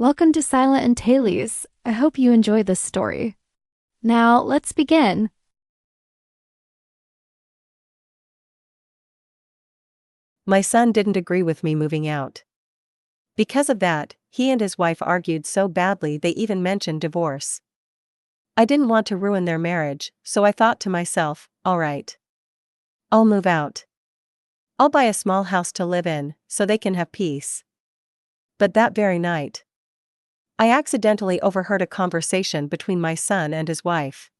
Welcome to Silent and Taylees. I hope you enjoy this story. Now, let's begin. My son didn't agree with me moving out. Because of that, he and his wife argued so badly they even mentioned divorce. I didn't want to ruin their marriage, so I thought to myself, alright. I'll move out. I'll buy a small house to live in, so they can have peace. But that very night, I accidentally overheard a conversation between my son and his wife.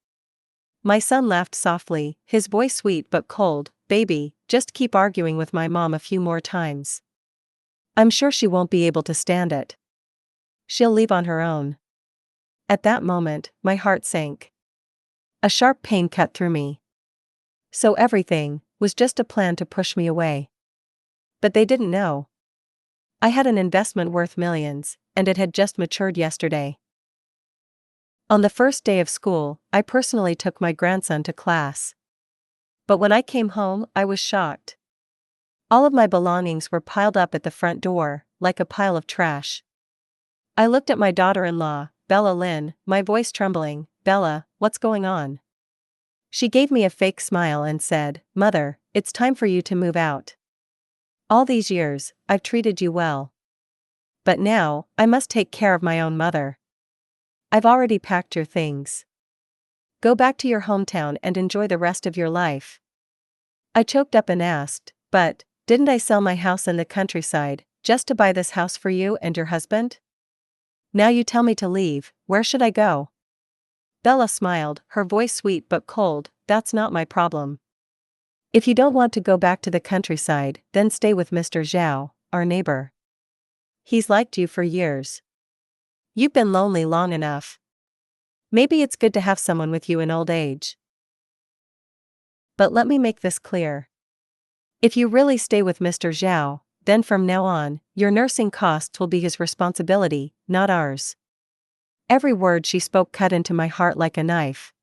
My son laughed softly, his voice sweet but cold. "Baby, just keep arguing with my mom a few more times. I'm sure she won't be able to stand it. She'll leave on her own." At that moment, my heart sank. A sharp pain cut through me. So everything was just a plan to push me away. But they didn't know. I had an investment worth millions, and it had just matured yesterday. On the first day of school, I personally took my grandson to class. But when I came home, I was shocked. All of my belongings were piled up at the front door, like a pile of trash. I looked at my daughter-in-law, Bella Lynn, my voice trembling. "Bella, what's going on?" She gave me a fake smile and said, "Mother, it's time for you to move out. All these years, I've treated you well. But now, I must take care of my own mother. I've already packed your things. Go back to your hometown and enjoy the rest of your life." I choked up and asked, "But, didn't I sell my house in the countryside, just to buy this house for you and your husband? Now you tell me to leave, where should I go?" Bella smiled, her voice sweet but cold. "That's not my problem. If you don't want to go back to the countryside, then stay with Mr. Zhao, our neighbor. He's liked you for years. You've been lonely long enough. Maybe it's good to have someone with you in old age. But let me make this clear. If you really stay with Mr. Zhao, then from now on, your nursing costs will be his responsibility, not ours." Every word she spoke cut into my heart like a knife.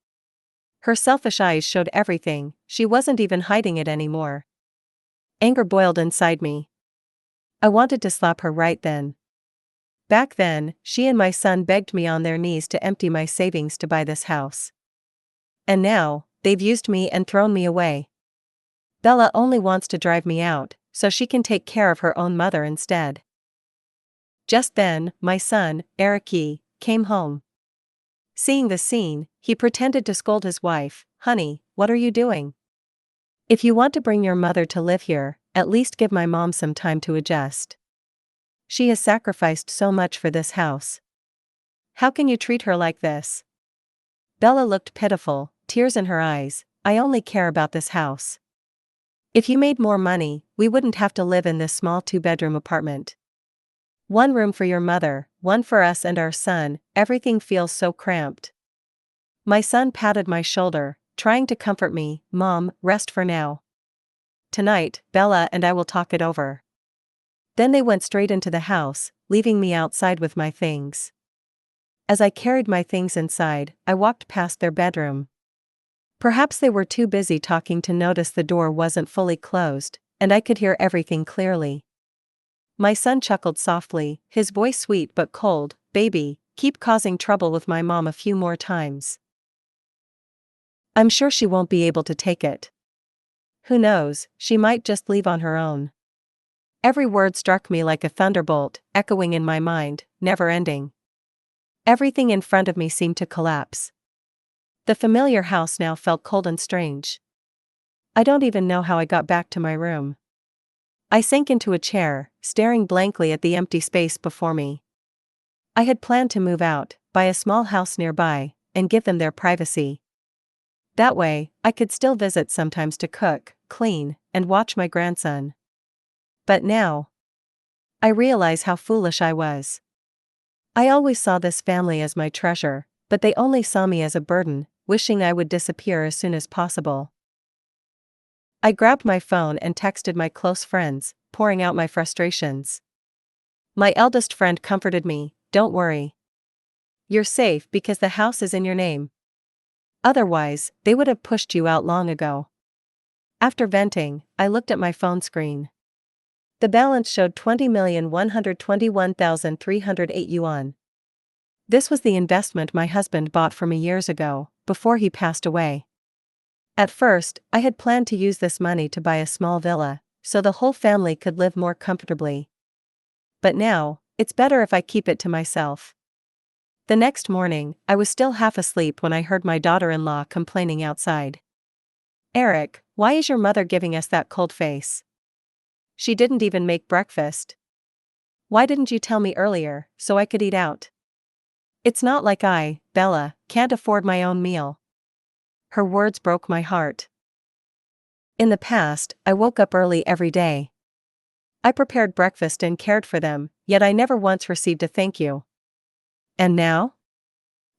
Her selfish eyes showed everything, she wasn't even hiding it anymore. Anger boiled inside me. I wanted to slap her right then. Back then, she and my son begged me on their knees to empty my savings to buy this house. And now, they've used me and thrown me away. Bella only wants to drive me out, so she can take care of her own mother instead. Just then, my son, Eriki, came home. Seeing the scene, he pretended to scold his wife. "Honey, what are you doing? If you want to bring your mother to live here, at least give my mom some time to adjust. She has sacrificed so much for this house. How can you treat her like this?" Bella looked pitiful, tears in her eyes. "I only care about this house. If you made more money, we wouldn't have to live in this small 2-bedroom apartment. One room for your mother, one for us and our son, everything feels so cramped." My son patted my shoulder, trying to comfort me. "Mom, rest for now. Tonight, Bella and I will talk it over." Then they went straight into the house, leaving me outside with my things. As I carried my things inside, I walked past their bedroom. Perhaps they were too busy talking to notice the door wasn't fully closed, and I could hear everything clearly. My son chuckled softly, his voice sweet but cold. "Baby, keep causing trouble with my mom a few more times. I'm sure she won't be able to take it. Who knows, she might just leave on her own." Every word struck me like a thunderbolt, echoing in my mind, never ending. Everything in front of me seemed to collapse. The familiar house now felt cold and strange. I don't even know how I got back to my room. I sank into a chair, staring blankly at the empty space before me. I had planned to move out, buy a small house nearby, and give them their privacy. That way, I could still visit sometimes to cook, clean, and watch my grandson. But now, I realize how foolish I was. I always saw this family as my treasure, but they only saw me as a burden, wishing I would disappear as soon as possible. I grabbed my phone and texted my close friends, pouring out my frustrations. My eldest friend comforted me. "Don't worry. You're safe because the house is in your name. Otherwise, they would have pushed you out long ago." After venting, I looked at my phone screen. The balance showed 20,121,308 yuan. This was the investment my husband bought for me years ago, before he passed away. At first, I had planned to use this money to buy a small villa, so the whole family could live more comfortably. But now, it's better if I keep it to myself. The next morning, I was still half asleep when I heard my daughter-in-law complaining outside. "Eric, why is your mother giving us that cold face? She didn't even make breakfast. Why didn't you tell me earlier, so I could eat out? It's not like I, Bella, can't afford my own meal." Her words broke my heart. In the past, I woke up early every day. I prepared breakfast and cared for them, yet I never once received a thank you. And now?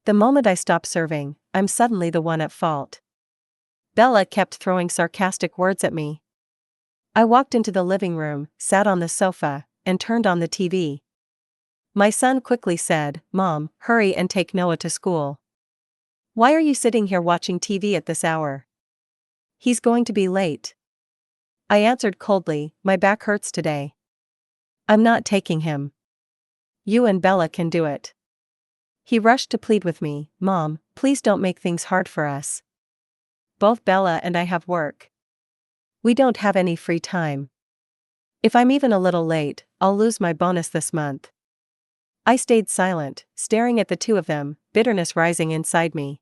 The moment I stop serving, I'm suddenly the one at fault. Bella kept throwing sarcastic words at me. I walked into the living room, sat on the sofa, and turned on the TV. My son quickly said, "Mom, hurry and take Noah to school. Why are you sitting here watching TV at this hour? He's going to be late." I answered coldly, "My back hurts today. I'm not taking him. You and Bella can do it." He rushed to plead with me, "Mom, please don't make things hard for us. Both Bella and I have work. We don't have any free time. If I'm even a little late, I'll lose my bonus this month." I stayed silent, staring at the two of them, bitterness rising inside me.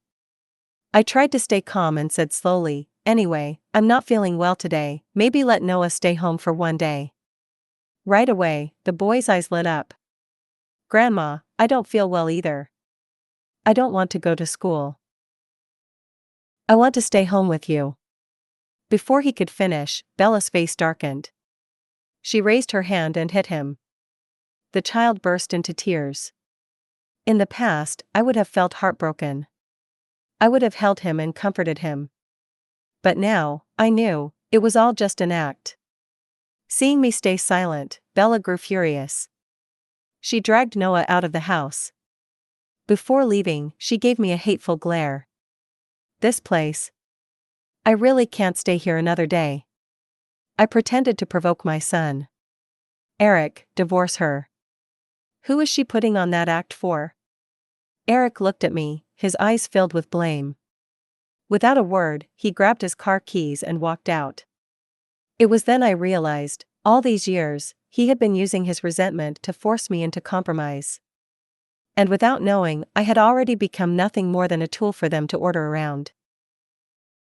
I tried to stay calm and said slowly, "Anyway, I'm not feeling well today, maybe let Noah stay home for one day." Right away, the boy's eyes lit up. "Grandma, I don't feel well either. I don't want to go to school. I want to stay home with you." Before he could finish, Bella's face darkened. She raised her hand and hit him. The child burst into tears. In the past, I would have felt heartbroken. I would have held him and comforted him. But now, I knew, it was all just an act. Seeing me stay silent, Bella grew furious. She dragged Noah out of the house. Before leaving, she gave me a hateful glare. "This place. I really can't stay here another day." I pretended to provoke my son. "Eric, divorce her. Who is she putting on that act for?" Eric looked at me, his eyes filled with blame. Without a word, he grabbed his car keys and walked out. It was then I realized, all these years, he had been using his resentment to force me into compromise. And without knowing, I had already become nothing more than a tool for them to order around.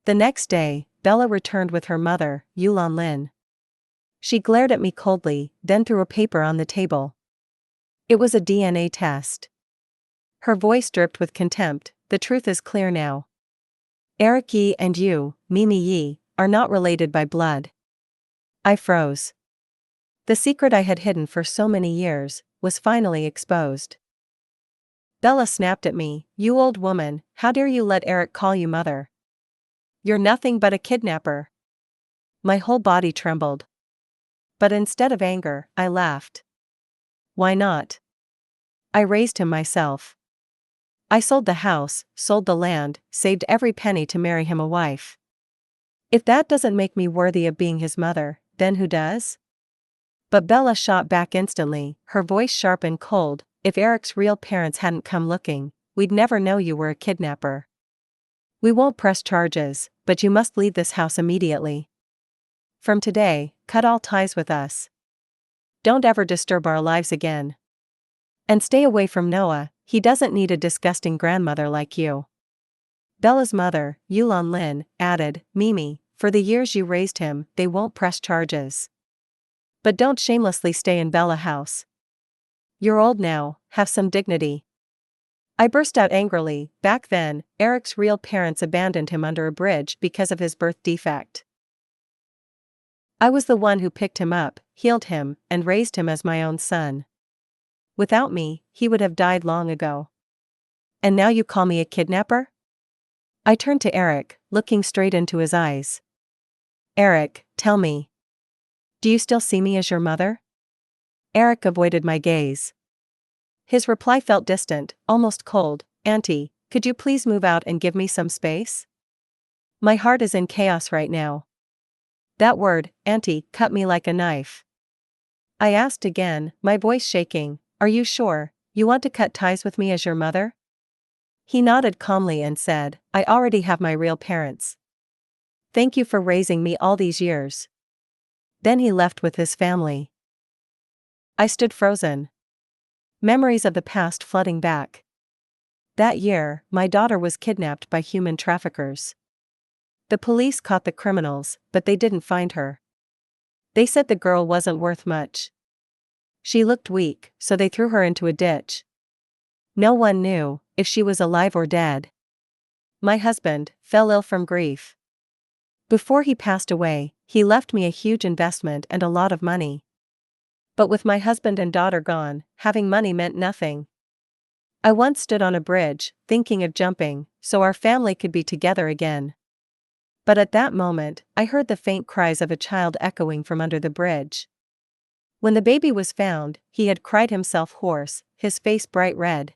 The next day, Bella returned with her mother, Yulan Lin. She glared at me coldly, then threw a paper on the table. It was a DNA test. Her voice dripped with contempt. "The truth is clear now. Eric Yi and you, Mimi Yi, are not related by blood." I froze. The secret I had hidden for so many years was finally exposed. Bella snapped at me, "You old woman, how dare you let Eric call you mother? You're nothing but a kidnapper." My whole body trembled. But instead of anger, I laughed. Why not? I raised him myself. I sold the house, sold the land, saved every penny to marry him a wife. If that doesn't make me worthy of being his mother, then who does? But Bella shot back instantly, her voice sharp and cold. "If Eric's real parents hadn't come looking, we'd never know you were a kidnapper. We won't press charges, but you must leave this house immediately. From today, cut all ties with us. Don't ever disturb our lives again. And stay away from Noah, he doesn't need a disgusting grandmother like you." Bella's mother, Yulan Lin, added, "Mimi, for the years you raised him, they won't press charges. But don't shamelessly stay in Bella house. You're old now, have some dignity." I burst out angrily. Back then, Eric's real parents abandoned him under a bridge because of his birth defect. I was the one who picked him up, healed him, and raised him as my own son. Without me, he would have died long ago. And now you call me a kidnapper? I turned to Eric, looking straight into his eyes. "Eric, tell me. Do you still see me as your mother?" Eric avoided my gaze. His reply felt distant, almost cold. "Auntie, could you please move out and give me some space? My heart is in chaos right now." That word, auntie, cut me like a knife. I asked again, my voice shaking. Are you sure you want to cut ties with me as your mother? He nodded calmly and said, I already have my real parents. Thank you for raising me all these years. Then he left with his family. I stood frozen. Memories of the past flooding back. That year, my daughter was kidnapped by human traffickers. The police caught the criminals, but they didn't find her. They said the girl wasn't worth much. She looked weak, so they threw her into a ditch. No one knew if she was alive or dead. My husband fell ill from grief. Before he passed away, he left me a huge investment and a lot of money. But with my husband and daughter gone, having money meant nothing. I once stood on a bridge, thinking of jumping, so our family could be together again. But at that moment, I heard the faint cries of a child echoing from under the bridge. When the baby was found, he had cried himself hoarse, his face bright red.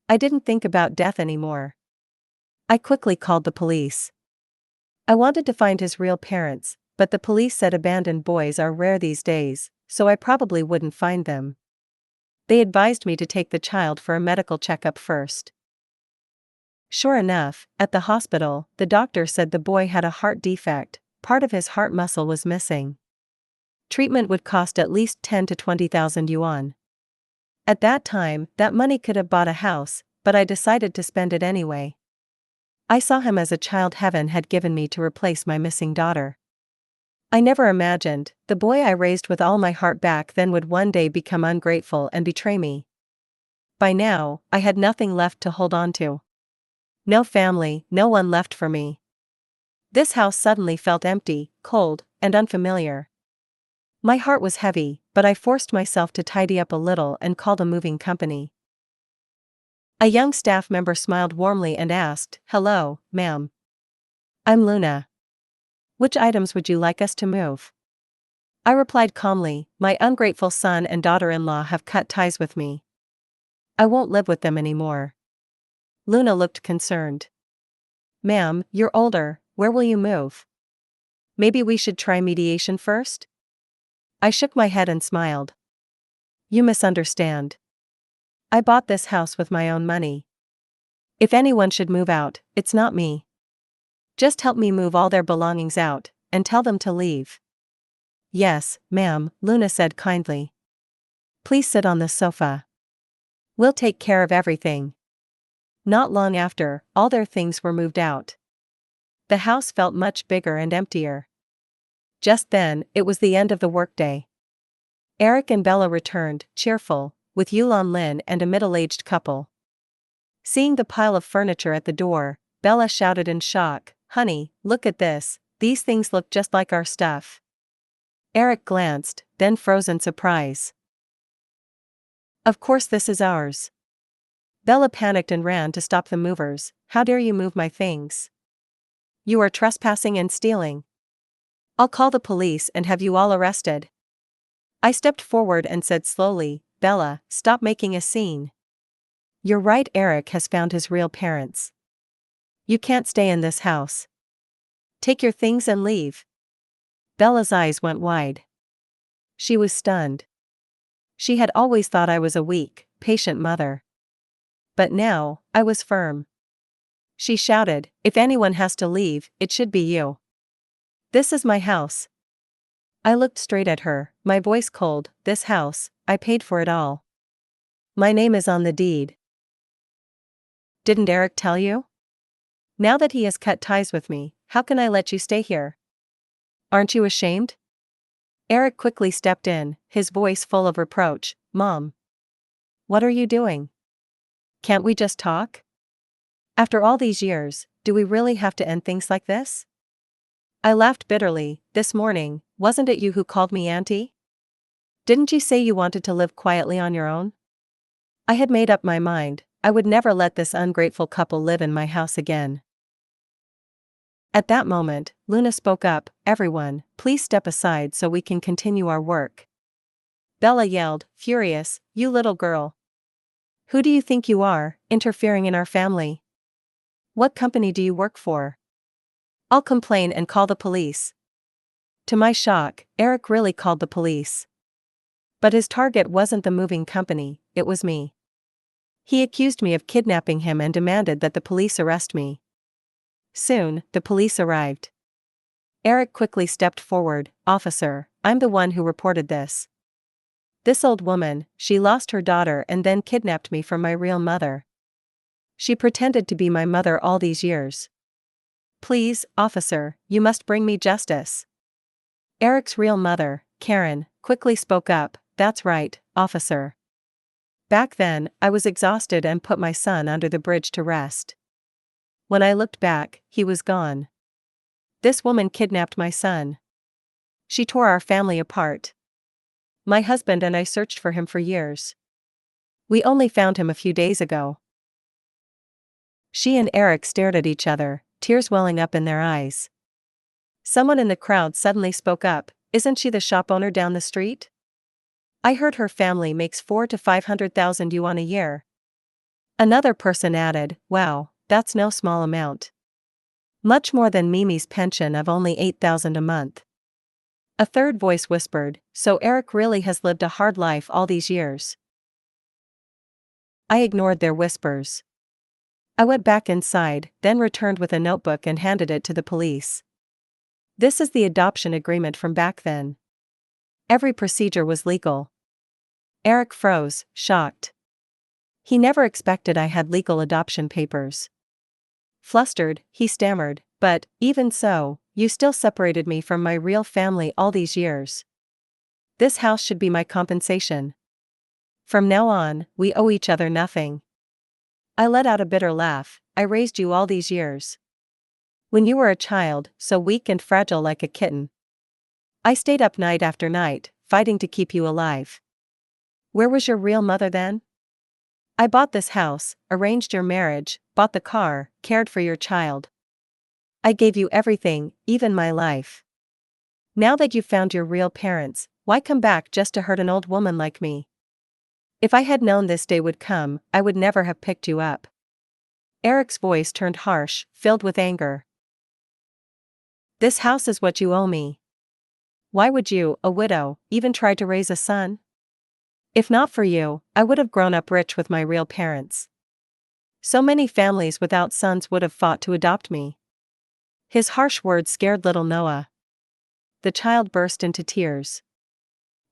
I didn't think about death anymore. I quickly called the police. I wanted to find his real parents, but the police said abandoned boys are rare these days, so I probably wouldn't find them. They advised me to take the child for a medical checkup first. Sure enough, at the hospital, the doctor said the boy had a heart defect, part of his heart muscle was missing. Treatment would cost at least 10 to 20,000 yuan. At that time, that money could have bought a house, but I decided to spend it anyway. I saw him as a child heaven had given me to replace my missing daughter. I never imagined the boy I raised with all my heart back then would one day become ungrateful and betray me. By now, I had nothing left to hold on to. No family, no one left for me. This house suddenly felt empty, cold, and unfamiliar. My heart was heavy, but I forced myself to tidy up a little and called a moving company. A young staff member smiled warmly and asked, Hello, ma'am. I'm Luna. Which items would you like us to move? I replied calmly, my ungrateful son and daughter-in-law have cut ties with me. I won't live with them anymore. Luna looked concerned. Ma'am, you're older, where will you move? Maybe we should try mediation first? I shook my head and smiled. You misunderstand. I bought this house with my own money. If anyone should move out, it's not me. Just help me move all their belongings out, and tell them to leave. Yes, ma'am, Luna said kindly. Please sit on the sofa. We'll take care of everything. Not long after, all their things were moved out. The house felt much bigger and emptier. Just then, it was the end of the workday. Eric and Bella returned, cheerful, with Yulan Lin and a middle-aged couple. Seeing the pile of furniture at the door, Bella shouted in shock, Honey, look at this, these things look just like our stuff. Eric glanced, then froze in surprise. Of course this is ours. Bella panicked and ran to stop the movers. How dare you move my things? You are trespassing and stealing. I'll call the police and have you all arrested. I stepped forward and said slowly, Bella, stop making a scene. You're right, Eric has found his real parents. You can't stay in this house. Take your things and leave. Bella's eyes went wide. She was stunned. She had always thought I was a weak, patient mother. But now, I was firm. She shouted, If anyone has to leave, it should be you. This is my house. I looked straight at her, my voice cold. This house, I paid for it all. My name is on the deed. Didn't Eric tell you? Now that he has cut ties with me, how can I let you stay here? Aren't you ashamed? Eric quickly stepped in, his voice full of reproach. Mom. What are you doing? Can't we just talk? After all these years, do we really have to end things like this? I laughed bitterly. This morning, wasn't it you who called me auntie? Didn't you say you wanted to live quietly on your own? I had made up my mind, I would never let this ungrateful couple live in my house again. At that moment, Luna spoke up, Everyone, please step aside so we can continue our work. Bella yelled, furious, You little girl. Who do you think you are, interfering in our family? What company do you work for? I'll complain and call the police. To my shock, Eric really called the police. But his target wasn't the moving company, it was me. He accused me of kidnapping him and demanded that the police arrest me. Soon, the police arrived. Eric quickly stepped forward. "Officer, I'm the one who reported this. This old woman, she lost her daughter and then kidnapped me from my real mother. She pretended to be my mother all these years. Please, officer, you must bring me justice." Eric's real mother, Karen, quickly spoke up. "That's right, officer. Back then, I was exhausted and put my son under the bridge to rest. When I looked back, he was gone. This woman kidnapped my son. She tore our family apart. My husband and I searched for him for years. We only found him a few days ago." She and Eric stared at each other, tears welling up in their eyes. Someone in the crowd suddenly spoke up. "Isn't she the shop owner down the street? I heard her family makes 4 to 500,000 yuan a year." Another person added, "Wow, that's no small amount. Much more than Mimi's pension of only 8,000 a month." A third voice whispered, "So Eric really has lived a hard life all these years." I ignored their whispers. I went back inside, then returned with a notebook and handed it to the police. "This is the adoption agreement from back then." Every procedure was legal. Eric froze, shocked. He never expected I had legal adoption papers. Flustered, he stammered, "But, even so, you still separated me from my real family all these years. This house should be my compensation. From now on, we owe each other nothing." I let out a bitter laugh. "I raised you all these years. When you were a child, so weak and fragile like a kitten. I stayed up night after night, fighting to keep you alive. Where was your real mother then? I bought this house, arranged your marriage, bought the car, cared for your child. I gave you everything, even my life. Now that you've found your real parents, why come back just to hurt an old woman like me? If I had known this day would come, I would never have picked you up." Eric's voice turned harsh, filled with anger. "This house is what you owe me. Why would you, a widow, even try to raise a son? If not for you, I would have grown up rich with my real parents. So many families without sons would have fought to adopt me." His harsh words scared little Noah. The child burst into tears.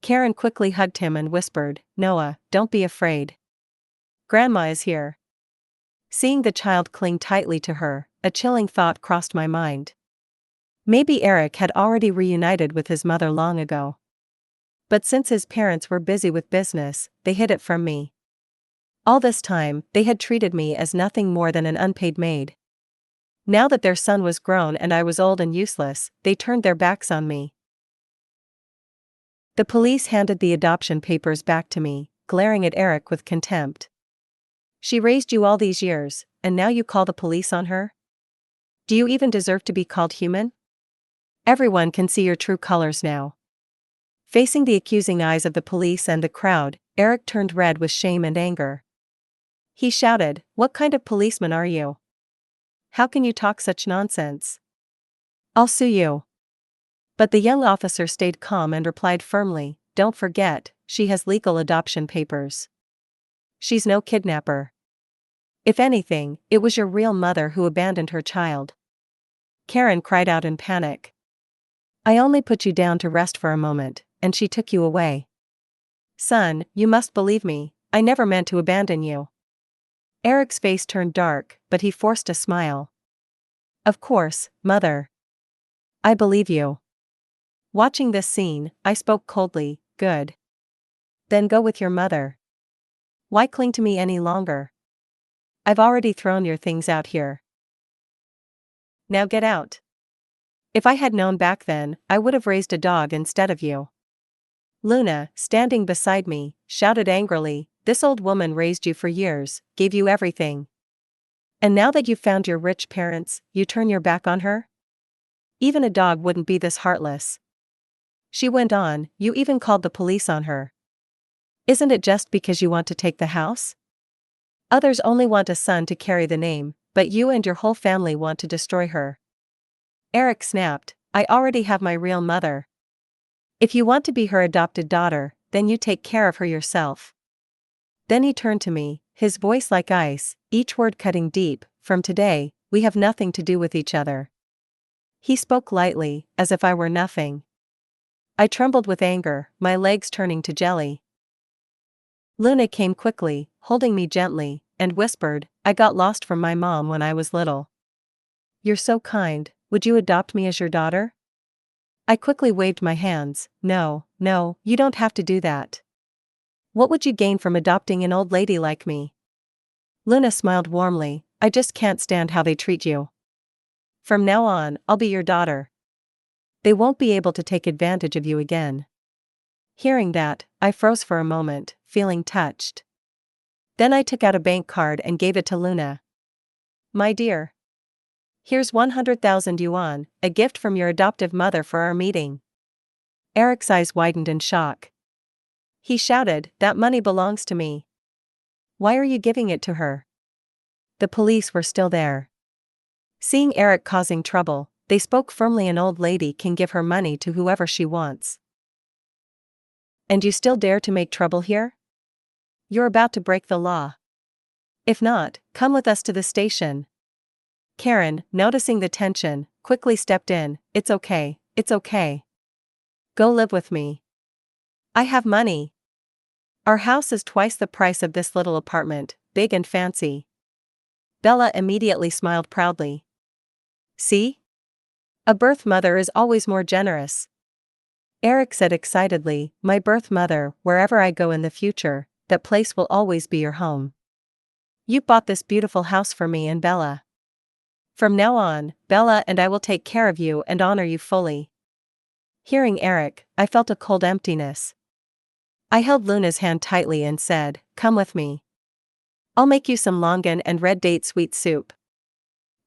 Karen quickly hugged him and whispered, "Noah, don't be afraid. Grandma is here." Seeing the child cling tightly to her, a chilling thought crossed my mind. Maybe Eric had already reunited with his mother long ago. But since his parents were busy with business, they hid it from me. All this time, they had treated me as nothing more than an unpaid maid. Now that their son was grown and I was old and useless, they turned their backs on me. The police handed the adoption papers back to me, glaring at Eric with contempt. "She raised you all these years, and now you call the police on her? Do you even deserve to be called human? Everyone can see your true colors now." Facing the accusing eyes of the police and the crowd, Eric turned red with shame and anger. He shouted, "What kind of policeman are you? How can you talk such nonsense? I'll sue you." But the young officer stayed calm and replied firmly, "Don't forget, she has legal adoption papers. She's no kidnapper. If anything, it was your real mother who abandoned her child." Karen cried out in panic. "I only put you down to rest for a moment, and she took you away. Son, you must believe me, I never meant to abandon you." Eric's face turned dark, but he forced a smile. "Of course, mother. I believe you." Watching this scene, I spoke coldly, "Good. Then go with your mother. Why cling to me any longer? I've already thrown your things out here. Now get out. If I had known back then, I would have raised a dog instead of you." Luna, standing beside me, shouted angrily, "This old woman raised you for years, gave you everything. And now that you've found your rich parents, you turn your back on her? Even a dog wouldn't be this heartless." She went on, "You even called the police on her. Isn't it just because you want to take the house? Others only want a son to carry the name, but you and your whole family want to destroy her." Eric snapped, "I already have my real mother. If you want to be her adopted daughter, then you take care of her yourself. Then he turned to me, his voice like ice, each word cutting deep. From today, we have nothing to do with each other. He spoke lightly, as if I were nothing. I trembled with anger, my legs turning to jelly. Luna came quickly, holding me gently, and whispered, "I got lost from my mom when I was little. You're so kind, would you adopt me as your daughter?" I quickly waved my hands. No, you don't have to do that. What would you gain from adopting an old lady like me?" Luna smiled warmly. "I just can't stand how they treat you. From now on, I'll be your daughter. They won't be able to take advantage of you again." Hearing that, I froze for a moment, feeling touched. Then I took out a bank card and gave it to Luna. "My dear, here's 100,000 yuan, a gift from your adoptive mother for our meeting." Eric's eyes widened in shock. He shouted, "That money belongs to me. Why are you giving it to her?" The police were still there. Seeing Eric causing trouble, they spoke firmly. "An old lady can give her money to whoever she wants. And you still dare to make trouble here? You're about to break the law. If not, come with us to the station." Karen, noticing the tension, quickly stepped in. It's okay. Go live with me. I have money. Our house is twice the price of this little apartment, big and fancy." Bella immediately smiled proudly. "See? A birth mother is always more generous." Eric said excitedly, "My birth mother, wherever I go in the future, that place will always be your home. You bought this beautiful house for me and Bella. From now on, Bella and I will take care of you and honor you fully." Hearing Eric, I felt a cold emptiness. I held Luna's hand tightly and said, "Come with me. I'll make you some longan and red date sweet soup."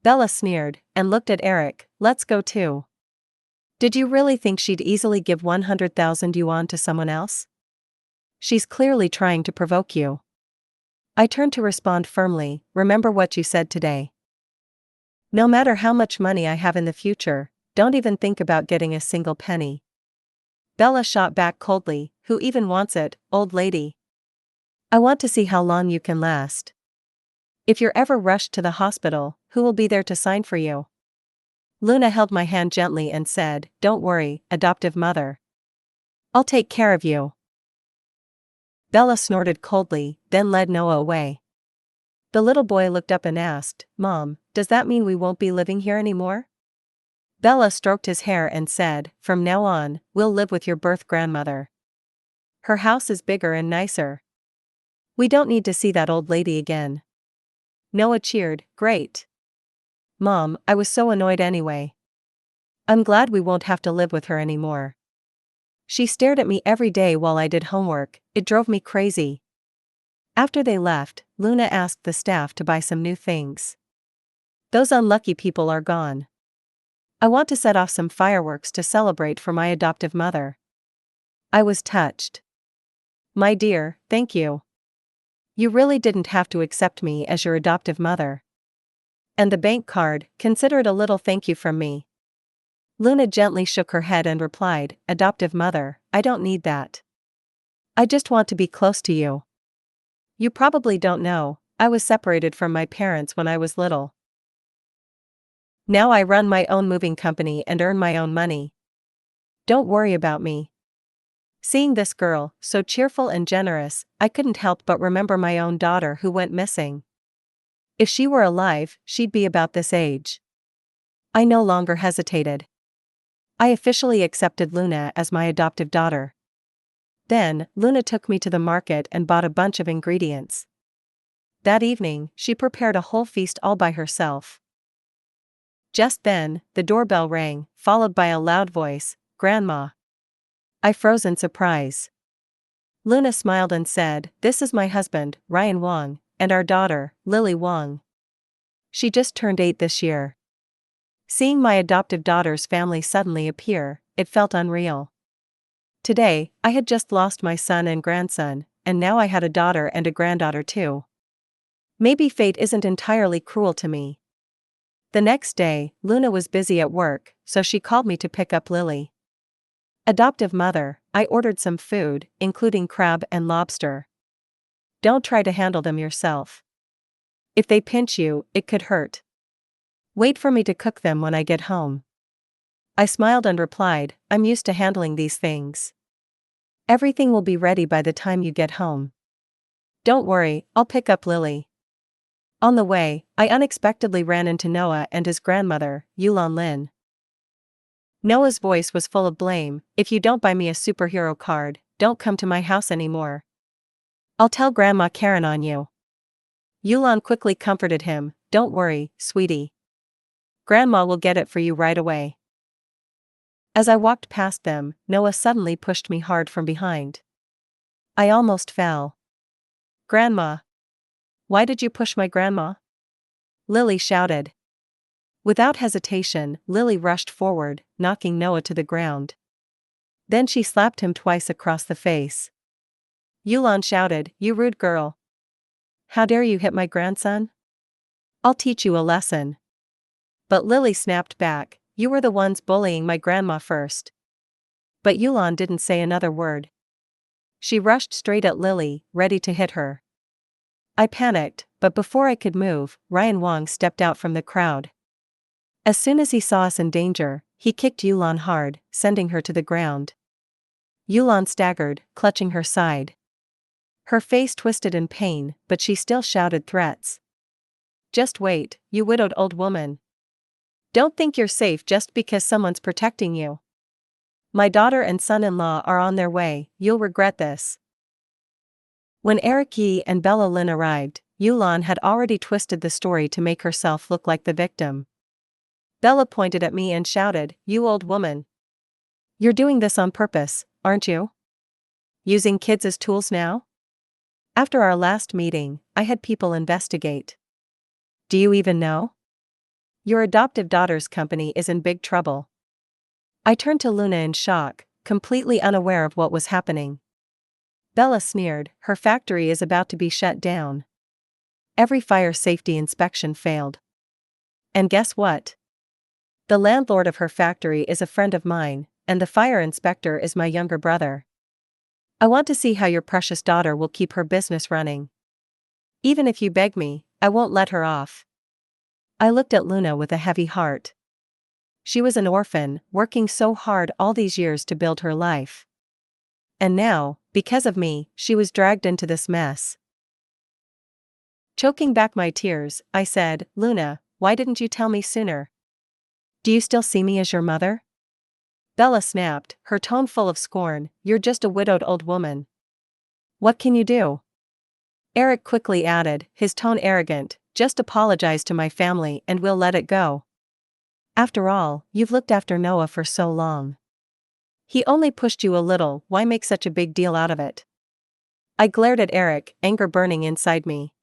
Bella sneered, and looked at Eric. "Let's go too. Did you really think she'd easily give 100,000 yuan to someone else? She's clearly trying to provoke you." I turned to respond firmly, "Remember what you said today. No matter how much money I have in the future, don't even think about getting a single penny." Bella shot back coldly, "Who even wants it, old lady? I want to see how long you can last. If you're ever rushed to the hospital, who will be there to sign for you?" Luna held my hand gently and said, "Don't worry, adoptive mother. I'll take care of you." Bella snorted coldly, then led Noah away. The little boy looked up and asked, "Mom, does that mean we won't be living here anymore?" Bella stroked his hair and said, "From now on, we'll live with your birth grandmother. Her house is bigger and nicer. We don't need to see that old lady again." Noah cheered, "Great. Mom, I was so annoyed anyway. I'm glad we won't have to live with her anymore. She stared at me every day while I did homework, it drove me crazy." After they left, Luna asked the staff to buy some new things. "Those unlucky people are gone. I want to set off some fireworks to celebrate for my adoptive mother." I was touched. "My dear, thank you. You really didn't have to accept me as your adoptive mother. And the bank card, consider it a little thank you from me." Luna gently shook her head and replied, "Adoptive mother, I don't need that. I just want to be close to you. You probably don't know, I was separated from my parents when I was little. Now I run my own moving company and earn my own money. Don't worry about me." Seeing this girl, so cheerful and generous, I couldn't help but remember my own daughter who went missing. If she were alive, she'd be about this age. I no longer hesitated. I officially accepted Luna as my adoptive daughter. Then, Luna took me to the market and bought a bunch of ingredients. That evening, she prepared a whole feast all by herself. Just then, the doorbell rang, followed by a loud voice, "Grandma." I froze in surprise. Luna smiled and said, "This is my husband, Ryan Wong, and our daughter, Lily Wong. She just turned 8 this year." Seeing my adoptive daughter's family suddenly appear, it felt unreal. Today, I had just lost my son and grandson, and now I had a daughter and a granddaughter too. Maybe fate isn't entirely cruel to me. The next day, Luna was busy at work, so she called me to pick up Lily. Adoptive mother, I ordered some food, including crab and lobster. Don't try to handle them yourself. If they pinch you, it could hurt. Wait for me to cook them when I get home. I smiled and replied, I'm used to handling these things. Everything will be ready by the time you get home. Don't worry, I'll pick up Lily. On the way, I unexpectedly ran into Noah and his grandmother, Yulon Lin. Noah's voice was full of blame. If you don't buy me a superhero card, don't come to my house anymore. I'll tell Grandma Karen on you. Yulon quickly comforted him, don't worry, sweetie. Grandma will get it for you right away. As I walked past them, Noah suddenly pushed me hard from behind. I almost fell. Grandma. Why did you push my grandma? Lily shouted. Without hesitation, Lily rushed forward, knocking Noah to the ground. Then she slapped him twice across the face. Yulon shouted, you rude girl. How dare you hit my grandson? I'll teach you a lesson. But Lily snapped back, you were the ones bullying my grandma first. But Yulon didn't say another word. She rushed straight at Lily, ready to hit her. I panicked, but before I could move, Ryan Wong stepped out from the crowd. As soon as he saw us in danger, he kicked Yulon hard, sending her to the ground. Yulon staggered, clutching her side. Her face twisted in pain, but she still shouted threats. Just wait, you widowed old woman. Don't think you're safe just because someone's protecting you. My daughter and son-in-law are on their way, you'll regret this. When Eric Yi and Bella Lin arrived, Yulon had already twisted the story to make herself look like the victim. Bella pointed at me and shouted, you old woman. You're doing this on purpose, aren't you? Using kids as tools now? After our last meeting, I had people investigate. Do you even know? Your adoptive daughter's company is in big trouble. I turned to Luna in shock, completely unaware of what was happening. Bella sneered, her factory is about to be shut down. Every fire safety inspection failed. And guess what? The landlord of her factory is a friend of mine, and the fire inspector is my younger brother. I want to see how your precious daughter will keep her business running. Even if you beg me, I won't let her off. I looked at Luna with a heavy heart. She was an orphan, working so hard all these years to build her life. And now, because of me, she was dragged into this mess. Choking back my tears, I said, Luna, why didn't you tell me sooner? Do you still see me as your mother? Bella snapped, her tone full of scorn, you're just a widowed old woman. What can you do? Eric quickly added, his tone arrogant, just apologize to my family and we'll let it go. After all, you've looked after Noah for so long. He only pushed you a little, why make such a big deal out of it? I glared at Eric, anger burning inside me.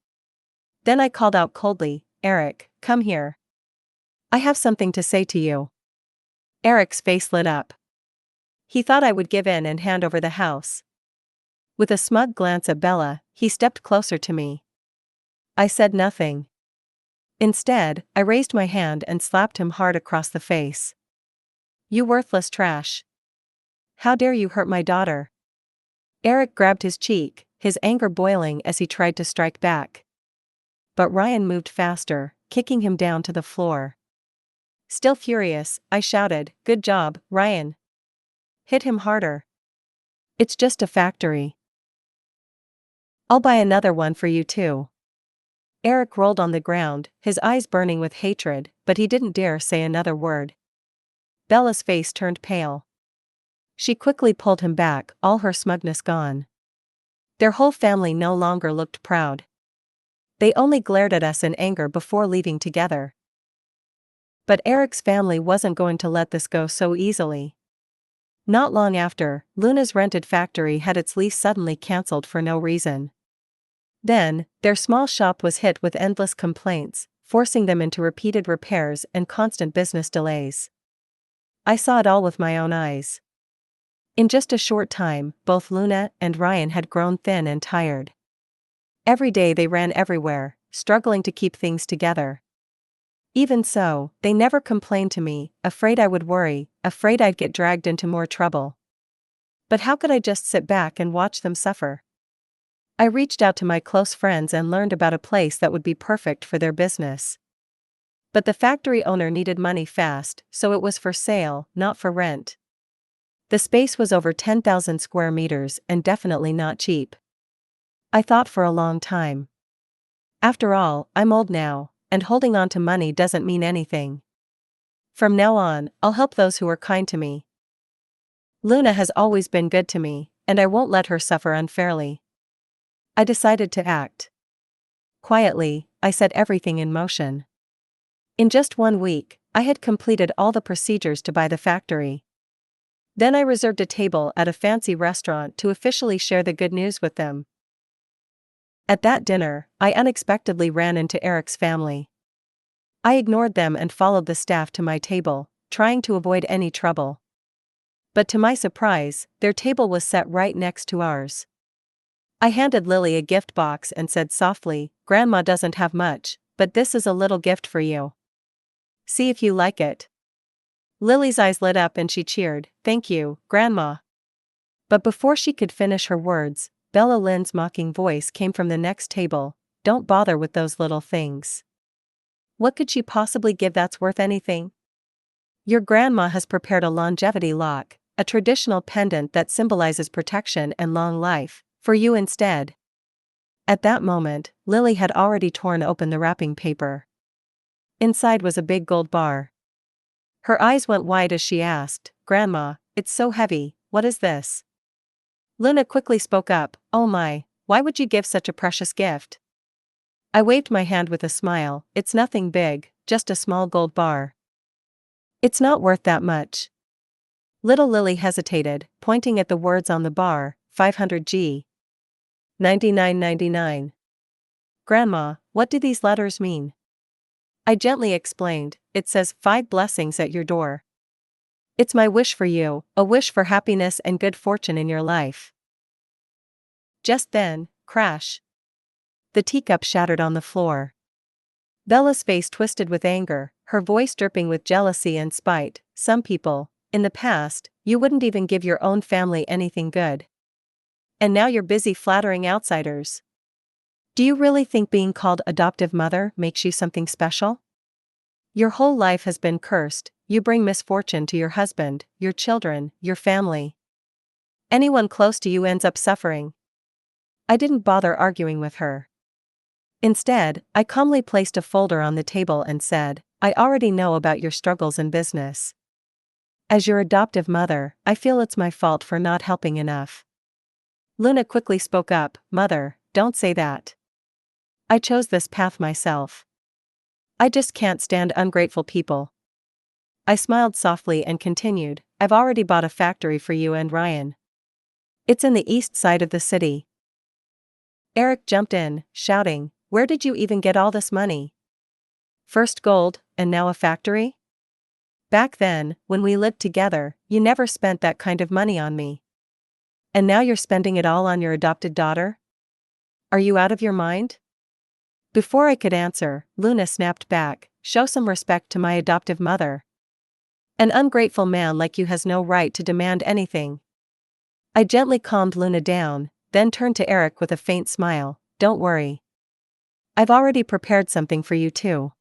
Then I called out coldly, Eric, come here. I have something to say to you. Eric's face lit up. He thought I would give in and hand over the house. With a smug glance at Bella, he stepped closer to me. I said nothing. Instead, I raised my hand and slapped him hard across the face. You worthless trash. How dare you hurt my daughter? Eric grabbed his cheek, his anger boiling as he tried to strike back. But Ryan moved faster, kicking him down to the floor. Still furious, I shouted, good job, Ryan. Hit him harder. It's just a factory. I'll buy another one for you too. Eric rolled on the ground, his eyes burning with hatred, but he didn't dare say another word. Bella's face turned pale. She quickly pulled him back, all her smugness gone. Their whole family no longer looked proud. They only glared at us in anger before leaving together. But Eric's family wasn't going to let this go so easily. Not long after, Luna's rented factory had its lease suddenly cancelled for no reason. Then, their small shop was hit with endless complaints, forcing them into repeated repairs and constant business delays. I saw it all with my own eyes. In just a short time, both Luna and Ryan had grown thin and tired. Every day they ran everywhere, struggling to keep things together. Even so, they never complained to me, afraid I would worry, afraid I'd get dragged into more trouble. But how could I just sit back and watch them suffer? I reached out to my close friends and learned about a place that would be perfect for their business. But the factory owner needed money fast, so it was for sale, not for rent. The space was over 10,000 square meters and definitely not cheap. I thought for a long time. After all, I'm old now, and holding on to money doesn't mean anything. From now on, I'll help those who are kind to me. Luna has always been good to me, and I won't let her suffer unfairly. I decided to act. Quietly, I set everything in motion. In just 1 week, I had completed all the procedures to buy the factory. Then I reserved a table at a fancy restaurant to officially share the good news with them. At that dinner, I unexpectedly ran into Eric's family. I ignored them and followed the staff to my table, trying to avoid any trouble. But to my surprise, their table was set right next to ours. I handed Lily a gift box and said softly, "Grandma doesn't have much, but this is a little gift for you. See if you like it." Lily's eyes lit up and she cheered, "Thank you, Grandma." But before she could finish her words, Bella Lynn's mocking voice came from the next table, "Don't bother with those little things. What could she possibly give that's worth anything? Your grandma has prepared a longevity lock, a traditional pendant that symbolizes protection and long life, for you instead." At that moment, Lily had already torn open the wrapping paper. Inside was a big gold bar. Her eyes went wide as she asked, "Grandma, it's so heavy, what is this?" Luna quickly spoke up, "Oh my, why would you give such a precious gift?" I waved my hand with a smile, "It's nothing big, just a small gold bar. It's not worth that much." Little Lily hesitated, pointing at the words on the bar, 500G. 99.99. "Grandma, what do these letters mean?" I gently explained, "It says 5 blessings at your door. It's my wish for you, a wish for happiness and good fortune in your life." Just then, crash. The teacup shattered on the floor. Bella's face twisted with anger, her voice dripping with jealousy and spite. "Some people, in the past, you wouldn't even give your own family anything good. And now you're busy flattering outsiders. Do you really think being called adoptive mother makes you something special? Your whole life has been cursed, you bring misfortune to your husband, your children, your family. Anyone close to you ends up suffering." I didn't bother arguing with her. Instead, I calmly placed a folder on the table and said, "I already know about your struggles in business. As your adoptive mother, I feel it's my fault for not helping enough." Luna quickly spoke up, "Mother, don't say that. I chose this path myself. I just can't stand ungrateful people." I smiled softly and continued, "I've already bought a factory for you and Ryan. It's in the east side of the city." Eric jumped in, shouting, "Where did you even get all this money? First gold, and now a factory? Back then, when we lived together, you never spent that kind of money on me. And now you're spending it all on your adopted daughter? Are you out of your mind?" Before I could answer, Luna snapped back, "Show some respect to my adoptive mother. An ungrateful man like you has no right to demand anything." I gently calmed Luna down, then turned to Eric with a faint smile, "Don't worry. I've already prepared something for you too."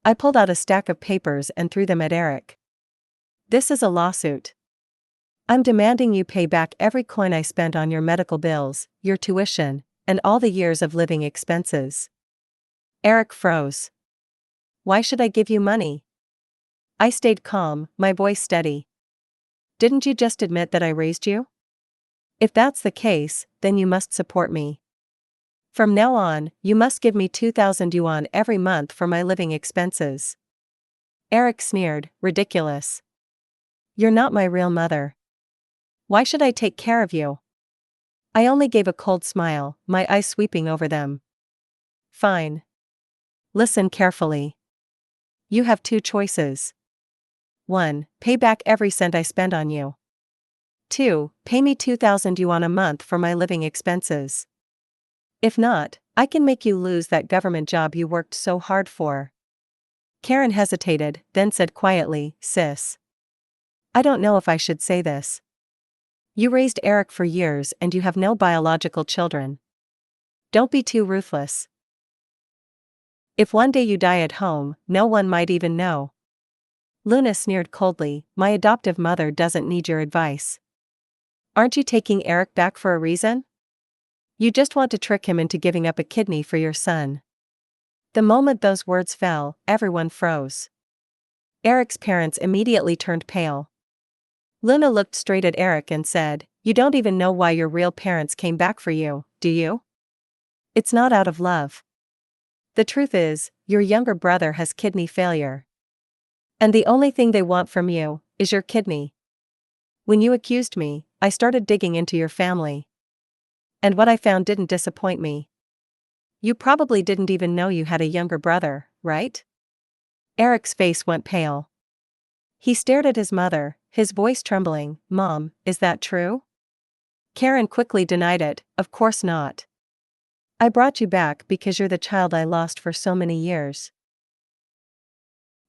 I pulled out a stack of papers and threw them at Eric. "This is a lawsuit. I'm demanding you pay back every coin I spent on your medical bills, your tuition, and all the years of living expenses." Eric froze. "Why should I give you money?" I stayed calm, my voice steady. "Didn't you just admit that I raised you? If that's the case, then you must support me. From now on, you must give me 2,000 yuan every month for my living expenses." Eric sneered, "Ridiculous. You're not my real mother. Why should I take care of you?" I only gave a cold smile, my eyes sweeping over them. "Fine. Listen carefully. You have 2 choices. 1. Pay back every cent I spend on you. 2. Pay me 2,000 yuan a month for my living expenses. If not, I can make you lose that government job you worked so hard for." Karen hesitated, then said quietly, "Sis. I don't know if I should say this. You raised Eric for years and you have no biological children. Don't be too ruthless. If one day you die at home, no one might even know. Luna sneered coldly, my adoptive mother doesn't need your advice. Aren't you taking Eric back for a reason? You just want to trick him into giving up a kidney for your son. The moment those words fell, everyone froze. Eric's parents immediately turned pale. Luna looked straight at Eric and said, "You don't even know why your real parents came back for you, do you? It's not out of love. The truth is, your younger brother has kidney failure. And the only thing they want from you is your kidney. When you accused me, I started digging into your family. And what I found didn't disappoint me. You probably didn't even know you had a younger brother, right?" Eric's face went pale. He stared at his mother, his voice trembling. "Mom, is that true?" Karen quickly denied it, "Of course not. I brought you back because you're the child I lost for so many years.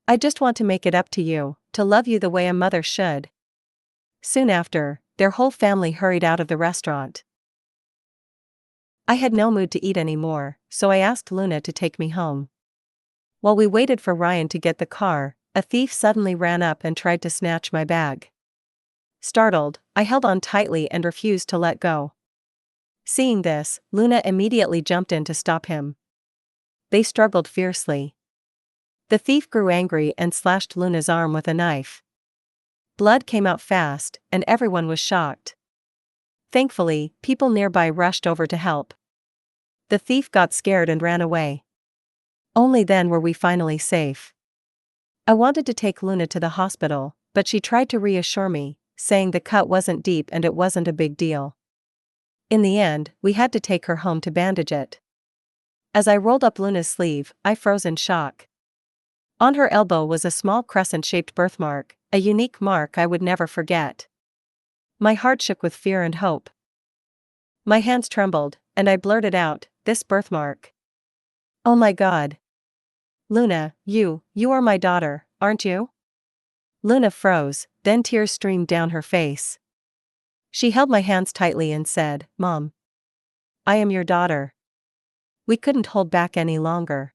I just want to make it up to you, to love you the way a mother should." Soon after, their whole family hurried out of the restaurant. I had no mood to eat anymore, so I asked Luna to take me home. While we waited for Ryan to get the car, a thief suddenly ran up and tried to snatch my bag. Startled, I held on tightly and refused to let go. Seeing this, Luna immediately jumped in to stop him. They struggled fiercely. The thief grew angry and slashed Luna's arm with a knife. Blood came out fast, and everyone was shocked. Thankfully, people nearby rushed over to help. The thief got scared and ran away. Only then were we finally safe. I wanted to take Luna to the hospital, but she tried to reassure me, saying the cut wasn't deep and it wasn't a big deal. In the end, we had to take her home to bandage it. As I rolled up Luna's sleeve, I froze in shock. On her elbow was a small crescent-shaped birthmark, a unique mark I would never forget. My heart shook with fear and hope. My hands trembled, and I blurted out, "This birthmark. Oh my God. Luna, you are my daughter, aren't you?" Luna froze, then tears streamed down her face. She held my hands tightly and said, "Mom, I am your daughter." We couldn't hold back any longer.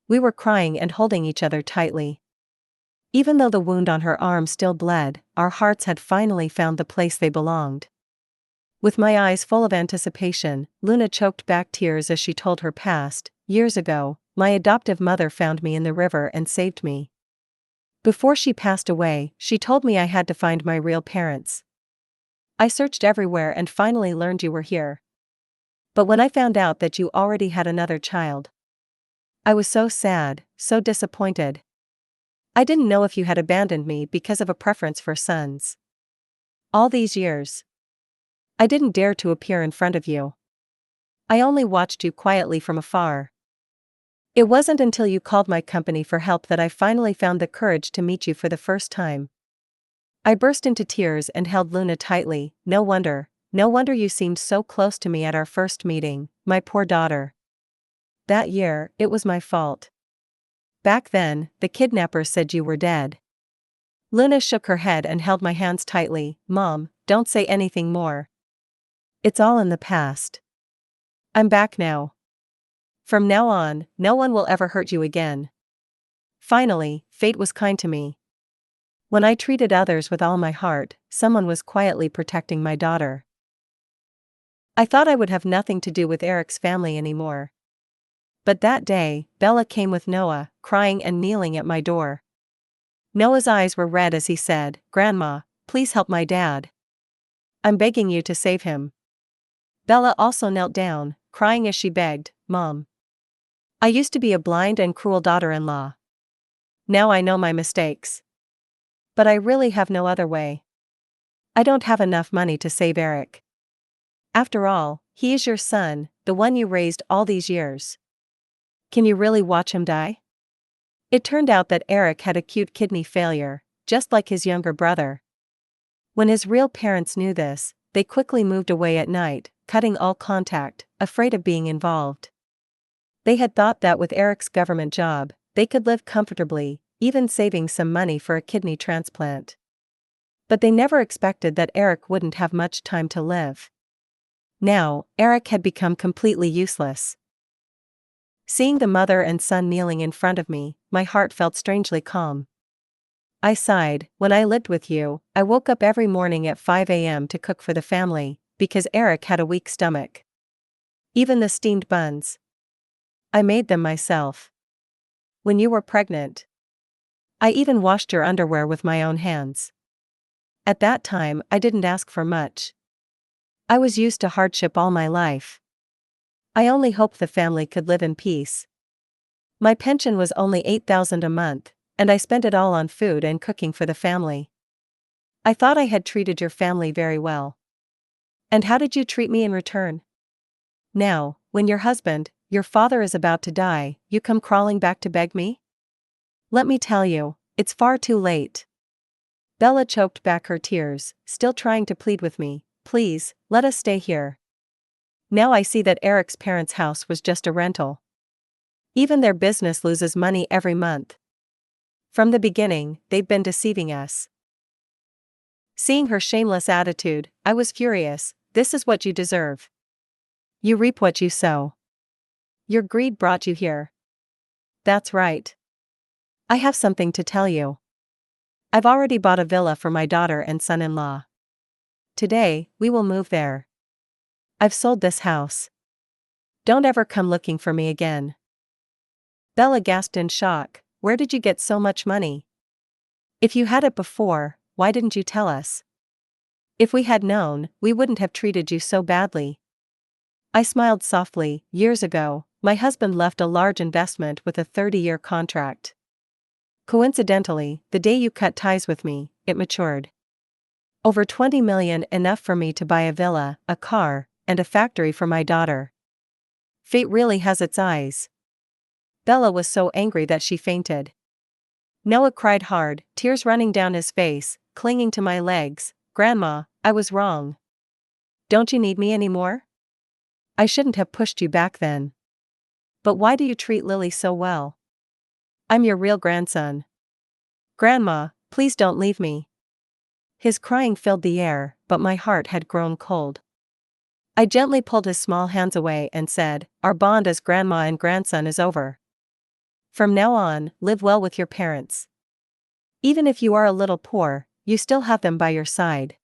We were crying and holding each other tightly. Even though the wound on her arm still bled, our hearts had finally found the place they belonged. With my eyes full of anticipation, Luna choked back tears as she told her past. "Years ago, my adoptive mother found me in the river and saved me. Before she passed away, she told me I had to find my real parents. I searched everywhere and finally learned you were here. But when I found out that you already had another child, I was so sad, so disappointed. I didn't know if you had abandoned me because of a preference for sons. All these years, I didn't dare to appear in front of you. I only watched you quietly from afar. It wasn't until you called my company for help that I finally found the courage to meet you for the first time." I burst into tears and held Luna tightly. No wonder you seemed so close to me at our first meeting, my poor daughter. That year, it was my fault. Back then, the kidnappers said you were dead." Luna shook her head and held my hands tightly. "Mom, don't say anything more. It's all in the past. I'm back now. From now on, no one will ever hurt you again." Finally, fate was kind to me. When I treated others with all my heart, someone was quietly protecting my daughter. I thought I would have nothing to do with Eric's family anymore. But that day, Bella came with Noah, crying and kneeling at my door. Noah's eyes were red as he said, "Grandma, please help my dad. I'm begging you to save him." Bella also knelt down, crying as she begged, "Mom, I used to be a blind and cruel daughter-in-law. Now I know my mistakes. But I really have no other way. I don't have enough money to save Eric. After all, he is your son, the one you raised all these years. Can you really watch him die?" It turned out that Eric had acute kidney failure, just like his younger brother. When his real parents knew this, they quickly moved away at night, cutting all contact, afraid of being involved. They had thought that with Eric's government job, they could live comfortably, even saving some money for a kidney transplant. But they never expected that Eric wouldn't have much time to live. Now, Eric had become completely useless. Seeing the mother and son kneeling in front of me, my heart felt strangely calm. I sighed. When I lived with you, I woke up every morning at 5 a.m. to cook for the family, because Eric had a weak stomach. Even the steamed buns, I made them myself. When you were pregnant, I even washed your underwear with my own hands. At that time, I didn't ask for much. I was used to hardship all my life. I only hoped the family could live in peace. My pension was only $8,000 a month, and I spent it all on food and cooking for the family. I thought I had treated your family very well. And how did you treat me in return? Now, when your husband, your father is about to die, you come crawling back to beg me? Let me tell you, it's far too late. Bella choked back her tears, still trying to plead with me. Please, let us stay here. Now I see that Eric's parents' house was just a rental. Even their business loses money every month. From the beginning, they've been deceiving us. Seeing her shameless attitude, I was furious. This is what you deserve. You reap what you sow. Your greed brought you here. That's right. I have something to tell you. I've already bought a villa for my daughter and son-in-law. Today, we will move there. I've sold this house. Don't ever come looking for me again. Bella gasped in shock. Where did you get so much money? If you had it before, why didn't you tell us? If we had known, we wouldn't have treated you so badly. I smiled softly. Years ago, my husband left a large investment with a 30-year contract. Coincidentally, the day you cut ties with me, it matured. Over 20 million, enough for me to buy a villa, a car, and a factory for my daughter. Fate really has its eyes. Bella was so angry that she fainted. Noah cried hard, tears running down his face, clinging to my legs. Grandma, I was wrong. Don't you need me anymore? I shouldn't have pushed you back then. But why do you treat Lily so well? I'm your real grandson. Grandma, please don't leave me. His crying filled the air, but my heart had grown cold. I gently pulled his small hands away and said, our bond as grandma and grandson is over. From now on, live well with your parents. Even if you are a little poor, you still have them by your side.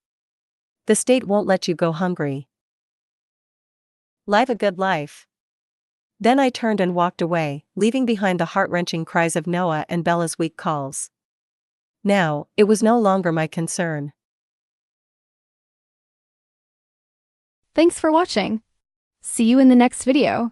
The state won't let you go hungry. Live a good life. Then I turned and walked away, leaving behind the heart-wrenching cries of Noah and Bella's weak calls. Now, it was no longer my concern. Thanks for watching. See you in the next video.